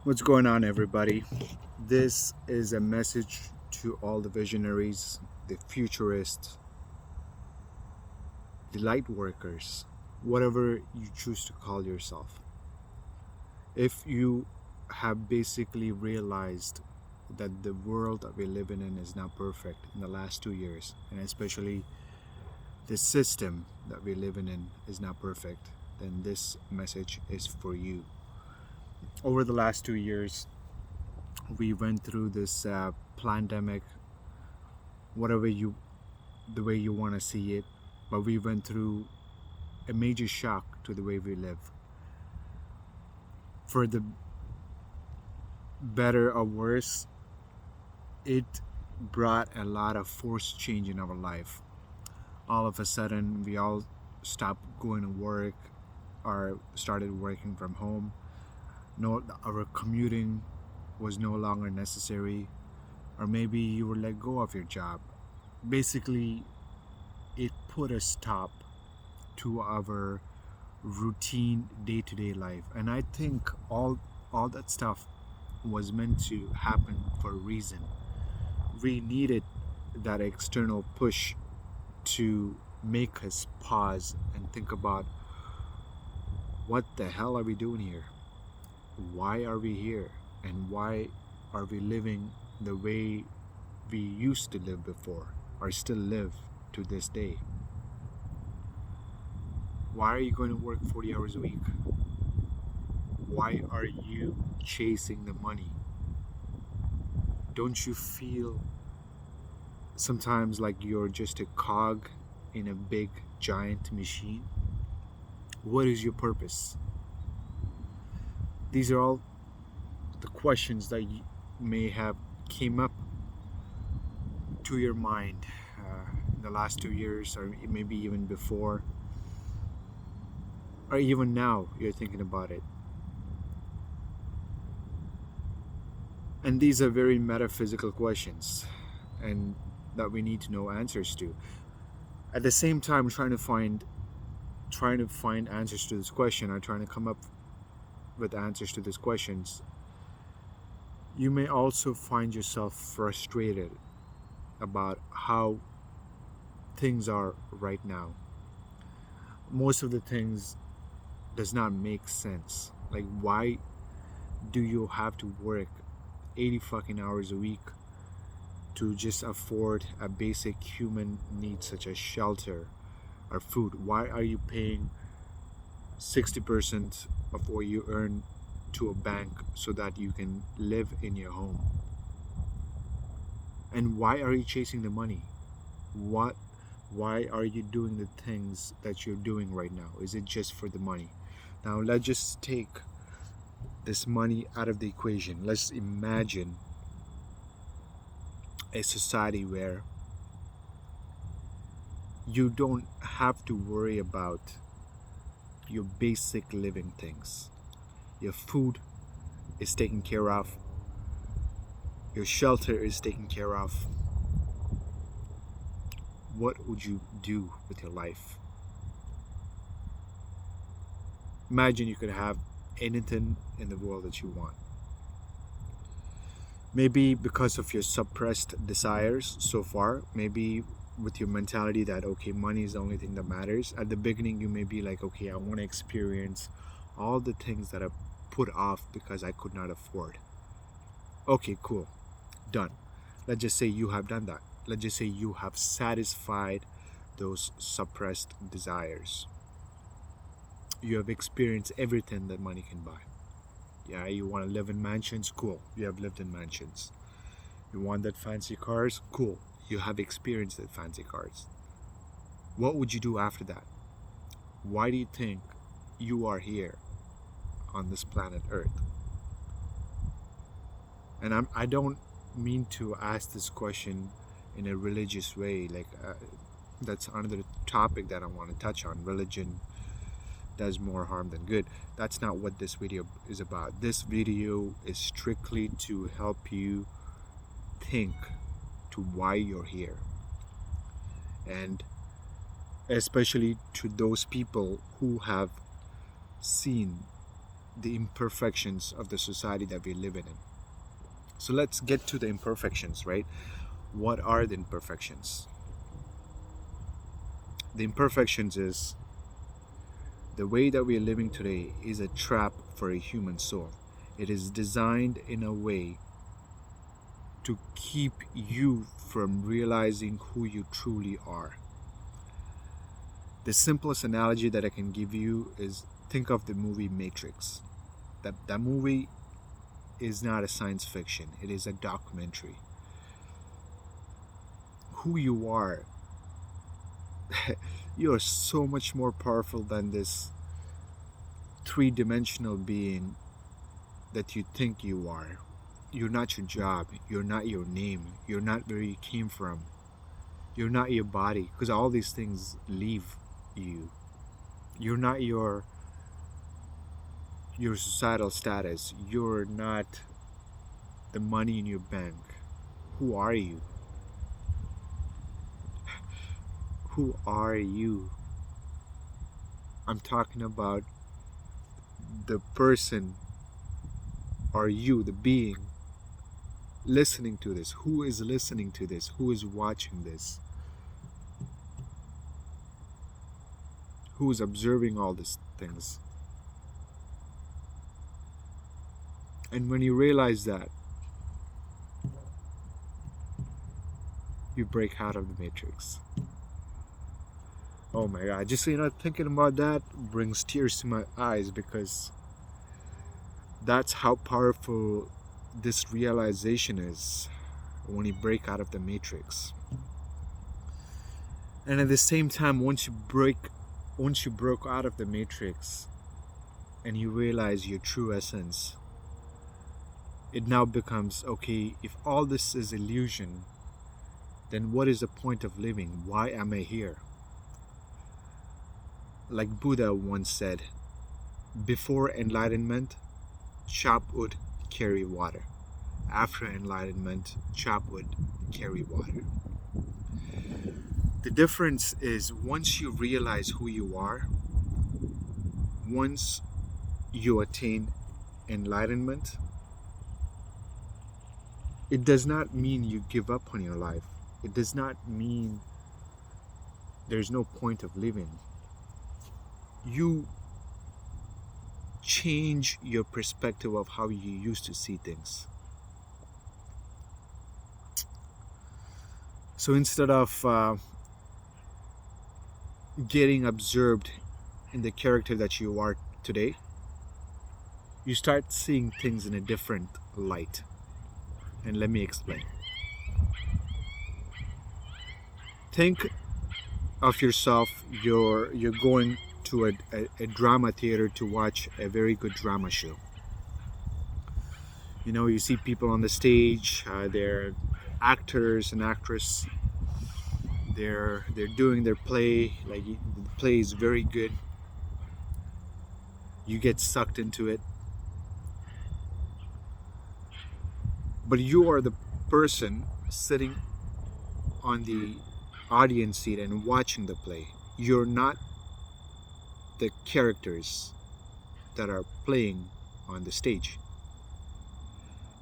What's going on, everybody? This is a message to all the visionaries, the futurists, the light workers, whatever you choose to call yourself. If you have basically realized that the world that we're living in is not perfect in the last 2 years, and especially the system that we're living in is not perfect, then this message is for you. Over the last 2 years, we went through this plandemic, whatever you, the way you want to see it, but we went through a major shock to the way we live. For the better or worse, it brought a lot of forced change in our life. All of a sudden, we all stopped going to work or started working from home. No, our commuting was no longer necessary, or maybe you were let go of your job. Basically, it put a stop to our routine day-to-day life, and I think all that stuff was meant to happen for a reason. We needed that external push to make us pause and think about what the hell are we doing here? Why are we here? And why are we living the way we used to live before or still live to this day? Why are you going to work 40 hours a week? Why are you chasing the money? Don't you feel sometimes like you're just a cog in a big giant machine? What is your purpose? These are all the questions that you may have came up to your mind in the last 2 years, or maybe even before, or even now you're thinking about it. And these are very metaphysical questions, and that we need to know answers to. At the same time, trying to find answers to this question, or trying to come up with answers to these questions, you may also find yourself frustrated about how things are right now. Most of the things does not make sense. Like, why do you have to work 80 fucking hours a week to just afford a basic human need such as shelter or food? Why are you paying 60% of what you earn to a bank so that you can live in your home? And why are you chasing the money? Why are you doing the things that you're doing right now? Is it just for the money? Now let's just take this money out of the equation. Let's imagine a society where you don't have to worry about your basic living things. Your food is taken care of. Your shelter is taken care of. What would you do with your life? Imagine you could have anything in the world that you want. Maybe because of your suppressed desires so far, maybe with your mentality that, okay, money is the only thing that matters. At the beginning, you may be like, okay, I want to experience all the things that I put off because I could not afford. Okay, cool. Done. Let's just say you have done that. Let's just say you have satisfied those suppressed desires. You have experienced everything that money can buy. Yeah, you want to live in mansions? Cool. You have lived in mansions. You want that fancy cars? Cool. You have experienced that fancy cars. What would you do after that? Why do you think you are here on this planet Earth? And I don't mean to ask this question in a religious way. That's another topic that I want to touch on. Religion does more harm than good. That's not what this video is about. This video is strictly to help you think to why you're here, and especially to those people who have seen the imperfections of the society that we live in. So let's get to the imperfections, right? What are the imperfections? The imperfections is the way that we are living today is a trap for a human soul. It is designed in a way to keep you from realizing who you truly are. The simplest analogy that I can give you is think of the movie Matrix. That movie is not a science fiction, it is a documentary. Who you are, you are so much more powerful than this three-dimensional being that you think you are. You're not your job, you're not your name, you're not where you came from, you're not your body, because all these things leave you. You're not your societal status, you're not the money in your bank. Who are you? Who are you? I'm talking about the person, or you, the being listening to this. Who is listening to this? Who is watching this? Who is observing all these things? And when you realize that, you break out of the matrix. Oh my god, just thinking about that brings tears to my eyes, because that's how powerful this realization is when you break out of the matrix. And at the same time, once you broke out of the matrix and you realize your true essence, it now becomes, okay, if all this is illusion, then what is the point of living? Why am I here? Like Buddha once said, before enlightenment, chop wood, carry water. After enlightenment, chop wood, carry water. The difference is, once you realize who you are, once you attain enlightenment, it does not mean you give up on your life. It does not mean there's no point of living. You change your perspective of how you used to see things. So instead of getting absorbed in the character that you are today, you start seeing things in a different light. And let me explain. Think of yourself, you're going to a drama theater to watch a very good drama show. You see people on the stage, they're actors and actresses. They're doing their play, like the play is very good. You get sucked into it. But you are the person sitting on the audience seat and watching the play. You're not the characters that are playing on the stage.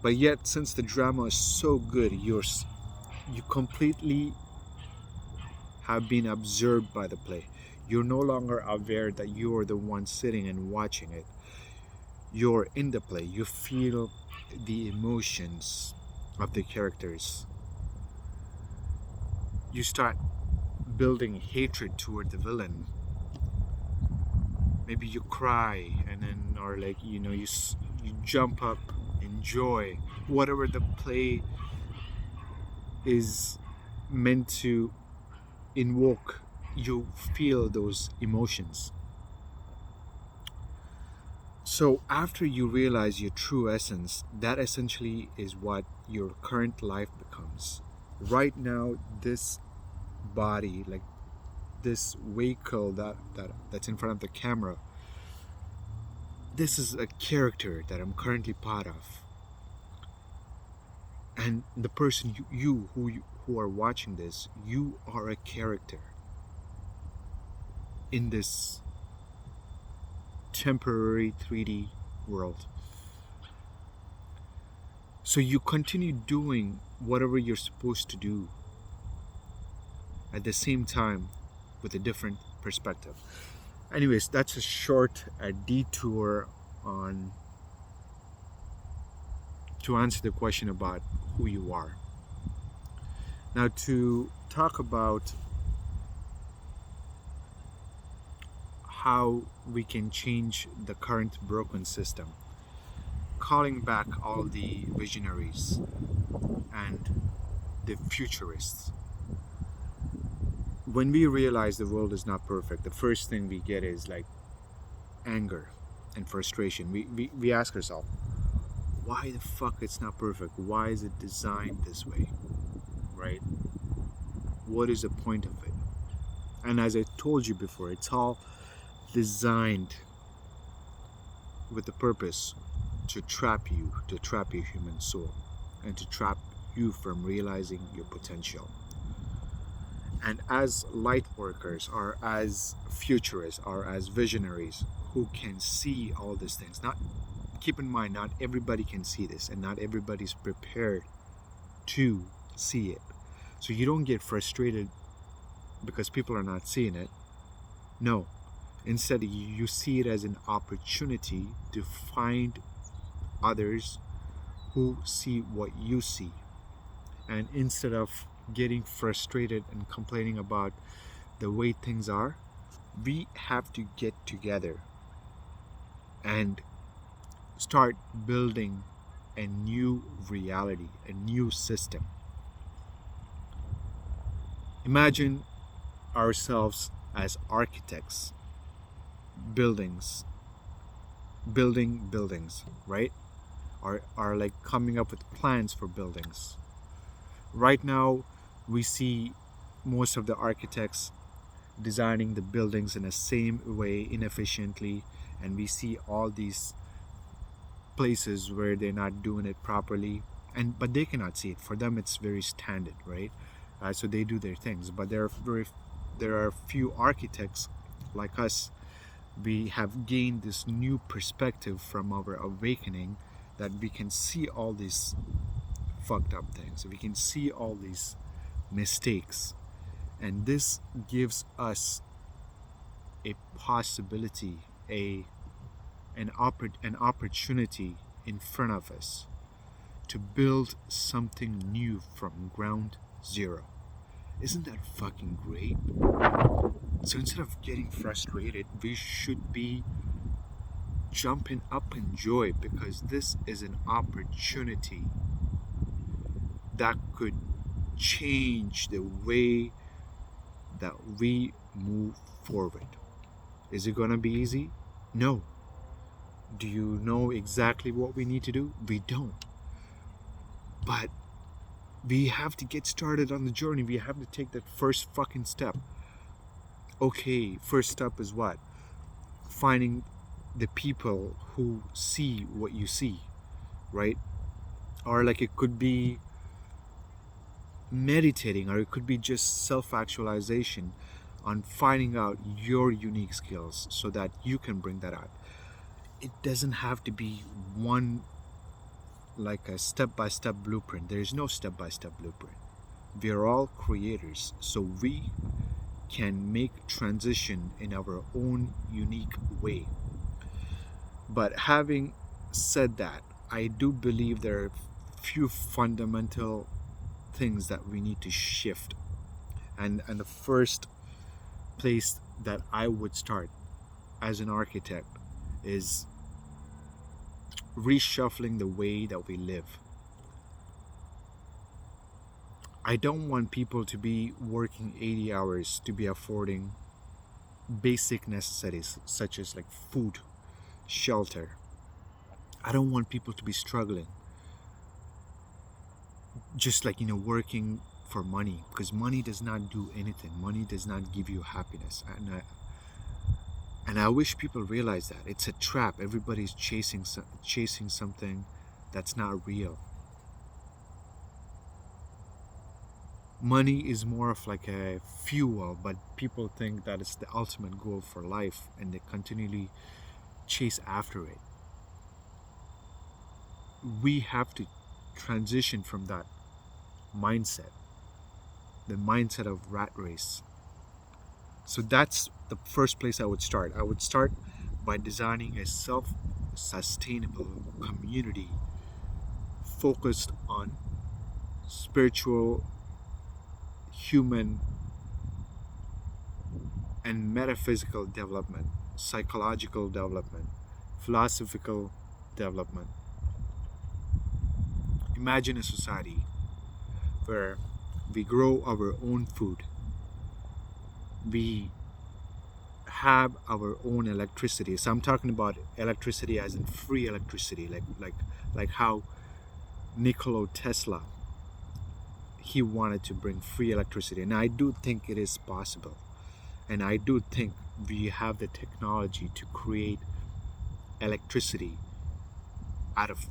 But yet, since the drama is so good, you completely have been absorbed by the play. You're no longer aware that you're the one sitting and watching it. You're in the play. You feel the emotions of the characters. You start building hatred toward the villain. Maybe you cry, and then, or you jump up, enjoy whatever the play is meant to invoke. You feel those emotions. So after you realize your true essence, that essentially is what your current life becomes. Right now, this body, like this vehicle that's in front of the camera, this is a character that I'm currently part of. And the person who are watching this, you are a character in this temporary 3D world. So you continue doing whatever you're supposed to do at the same time with a different perspective. Anyways, that's a short detour on to answer the question about who you are. Now, to talk about how we can change the current broken system, calling back all the visionaries and the futurists. When we realize the world is not perfect, the first thing we get is like anger and frustration. We ask ourselves, why the fuck it's not perfect? Why is it designed this way? Right? What is the point of it? And as I told you before, it's all designed with the purpose to trap you, to trap your human soul, and to trap you from realizing your potential. And as light workers, or as futurists, or as visionaries who can see all these things, not keep in mind, not everybody can see this, and not everybody's prepared to see it. So you don't get frustrated because people are not seeing it. No. Instead, you see it as an opportunity to find others who see what you see. And instead of getting frustrated and complaining about the way things are, we have to get together and start building a new reality, a new system. Imagine ourselves as architects, buildings, building buildings, right? Are like coming up with plans for buildings. Right now, we see most of the architects designing the buildings in the same way, inefficiently, and we see all these places where they're not doing it properly, and but they cannot see it. For them, it's very standard, right? So they do their things. But there are few architects like us. We have gained this new perspective from our awakening that we can see all these fucked up things. We can see all these mistakes, and this gives us a possibility, an opportunity in front of us to build something new from ground zero. Isn't that fucking great? So instead of getting frustrated, we should be jumping up in joy, because this is an opportunity that could change the way that we move forward. Is it going to be easy? No. Do you know exactly what we need to do? We don't. But we have to get started on the journey. We have to take that first fucking step. Okay, first step is what? Finding the people who see what you see, right? Or like it could be meditating, or it could be just self-actualization on finding out your unique skills so that you can bring that out. It doesn't have to be one, like a step-by-step blueprint. There's no step-by-step blueprint. We are all creators, so we can make transition in our own unique way. But having said that, I do believe there are few fundamental things that we need to shift. And the first place that I would start as an architect is reshuffling the way that we live. I don't want people to be working 80 hours to be affording basic necessities such as like food, shelter. I don't want people to be struggling just like, working for money, because money does not do anything. Money does not give you happiness. And I wish people realize that it's a trap. Everybody's chasing something that's not real. Money is more of like a fuel, but people think that it's the ultimate goal for life, and they continually chase after it. we have to transition from that mindset, the mindset of rat race. So that's the first place I would start. I would start by designing a self sustainable community focused on spiritual, human, and metaphysical development, psychological development, philosophical development. Imagine a society where we grow our own food, we have our own electricity. So I'm talking about electricity as in free electricity, like how Nikola Tesla, he wanted to bring free electricity, and I do think it is possible, and I do think we have the technology to create electricity out of,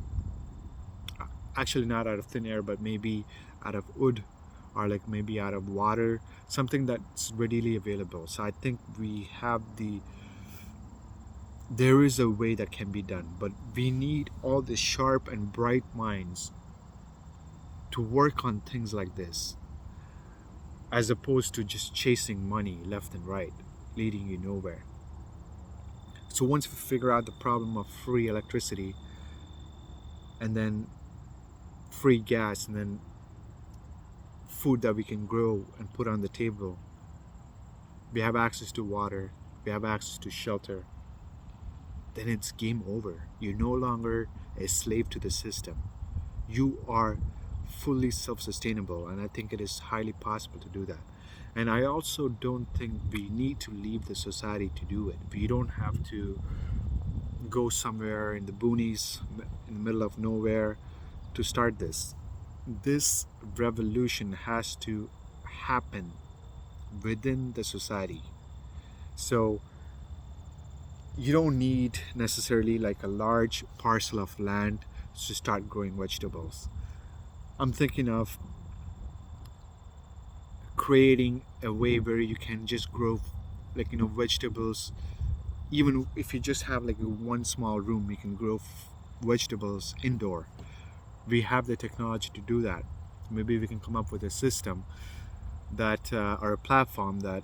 actually not out of thin air, but maybe out of wood, or like maybe out of water, something that's readily available. So I think we have there is a way that can be done, but we need all the sharp and bright minds to work on things like this, as opposed to just chasing money left and right, leading you nowhere. So once we figure out the problem of free electricity, and then free gas, and then food that we can grow and put on the table, we have access to water, we have access to shelter, then it's game over. You're no longer a slave to the system. You are fully self-sustainable, and I think it is highly possible to do that. And I also don't think we need to leave the society to do it. We don't have to go somewhere in the boonies, in the middle of nowhere, to start this. This revolution has to happen within the society. So you don't need necessarily like a large parcel of land to start growing vegetables. I'm thinking of creating a way where you can just grow, like, vegetables. Even if you just have like one small room, you can grow vegetables indoor. We have the technology to do that. Maybe we can come up with a system that, or a platform that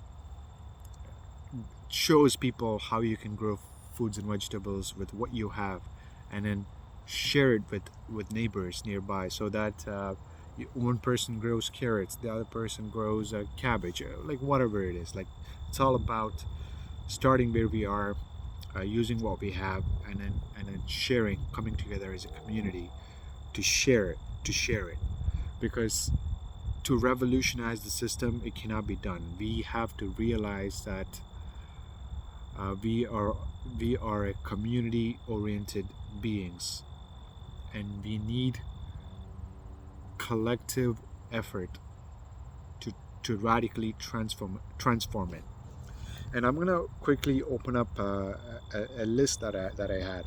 shows people how you can grow foods and vegetables with what you have, and then share it with neighbors nearby, so that one person grows carrots, the other person grows cabbage, like whatever it is. Like, it's all about starting where we are, using what we have, and then sharing, coming together as a community to share it, because to revolutionize the system, it cannot be done. We have to realize that we are a community oriented beings, and we need collective effort to radically transform it. And I'm gonna quickly open up a list that I had.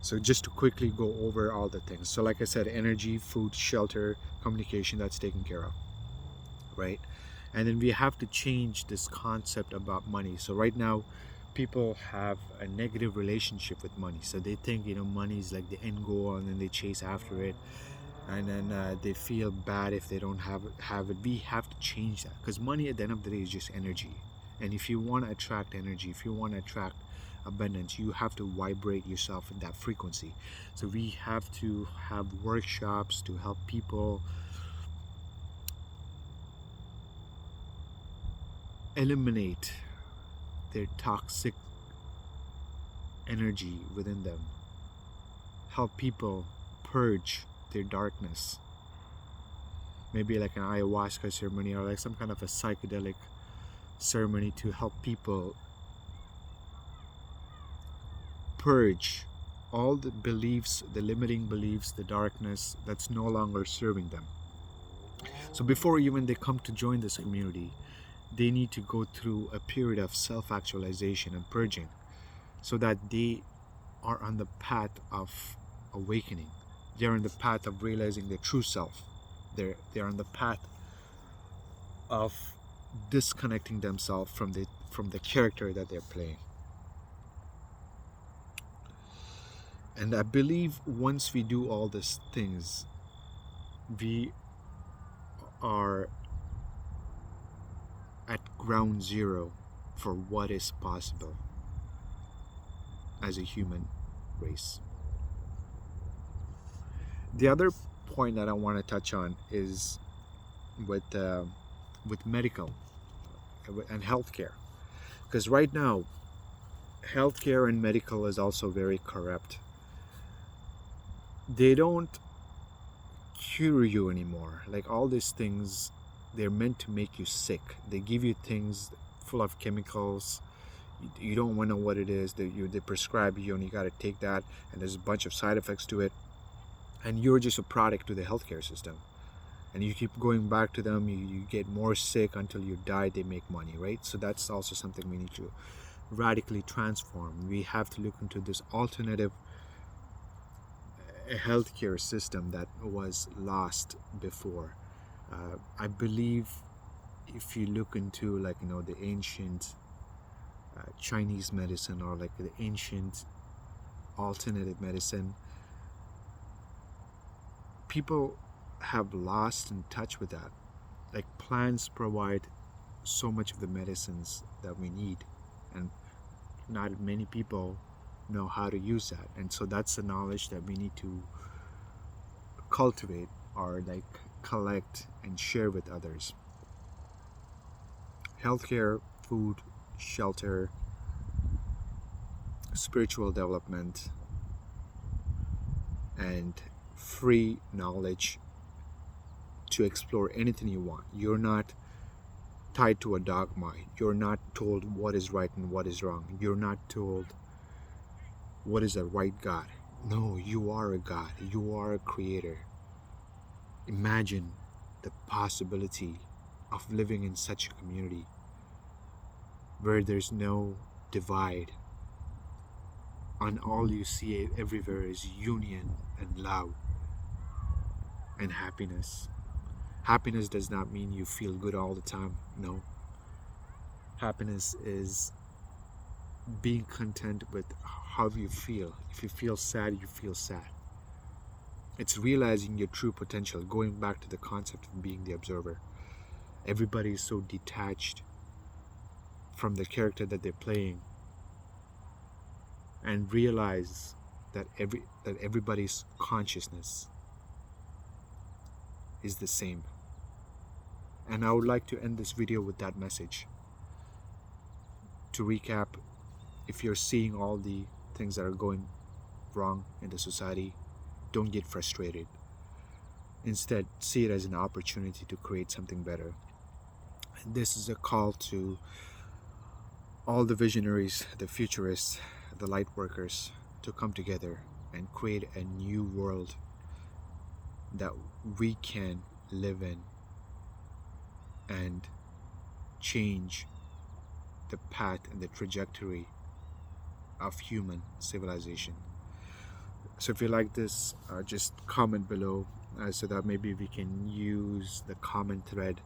So just to quickly go over all the things. So like I said, energy, food, shelter, communication, that's taken care of, right? And then we have to change this concept about money. So right now, people have a negative relationship with money. So they think, money is like the end goal, and then they chase after it, and then they feel bad if they don't have it. We have to change that, because money at the end of the day is just energy. And if you want to attract energy, if you want to attract abundance, you have to vibrate yourself in that frequency. So we have to have workshops to help people eliminate their toxic energy within them, help people purge their darkness, maybe like an ayahuasca ceremony, or like some kind of a psychedelic ceremony, to help people purge all the beliefs, the limiting beliefs, the darkness that's no longer serving them. So before even they come to join this community, they need to go through a period of self-actualization and purging, so that they are on the path of awakening. They're on the path of realizing their true self. They're on the path of disconnecting themselves from the character that they're playing. And I believe once we do all these things, we are at ground zero for what is possible as a human race. The other point that I want to touch on is with uh, with medical and healthcare, because right now healthcare and medical is also very corrupt. They don't cure you anymore. Like all these things, they're meant to make you sick. They give you things full of chemicals. You don't want to know what it is. They prescribe you, and you got to take that. And there's a bunch of side effects to it. And you're just a product to the healthcare system. And you keep going back to them. You get more sick until you die. They make money, right? So that's also something we need to radically transform. We have to look into this alternative healthcare system that was lost before. I believe if you look into, like, the ancient Chinese medicine, or like the ancient alternative medicine, people have lost in touch with that. Like plants provide so much of the medicines that we need, and not many people know how to use that. And so that's the knowledge that we need to cultivate, or like collect and share with others. Healthcare, food, shelter, spiritual development, and free knowledge to explore anything you want. You're not tied to a dogma. You're not told what is right and what is wrong. You're not told what is a right God. No, you are a God. You are a creator. Imagine the possibility of living in such a community where there's no divide, and all you see everywhere is union and love and happiness. Happiness does not mean you feel good all the time. No. Happiness is being content with how you feel. If you feel sad, you feel sad. It's realizing your true potential, going back to the concept of being the observer. Everybody is so detached from the character that they're playing, and realize that everybody's consciousness is the same. And I would like to end this video with that message. To recap, if you're seeing all the things that are going wrong in the society, don't get frustrated. Instead, see it as an opportunity to create something better. And this is a call to all the visionaries, the futurists, the light workers, to come together and create a new world that we can live in, and change the path and the trajectory of human civilization. So if you like this, just comment below, so that maybe we can use the common thread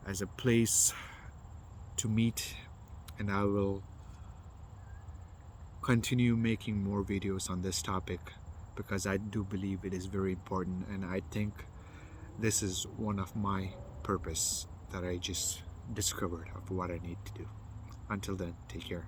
as a place to meet, and I will continue making more videos on this topic, because I do believe it is very important, and I think this is one of my purpose that I just discovered of what I need to do. Until then, take care.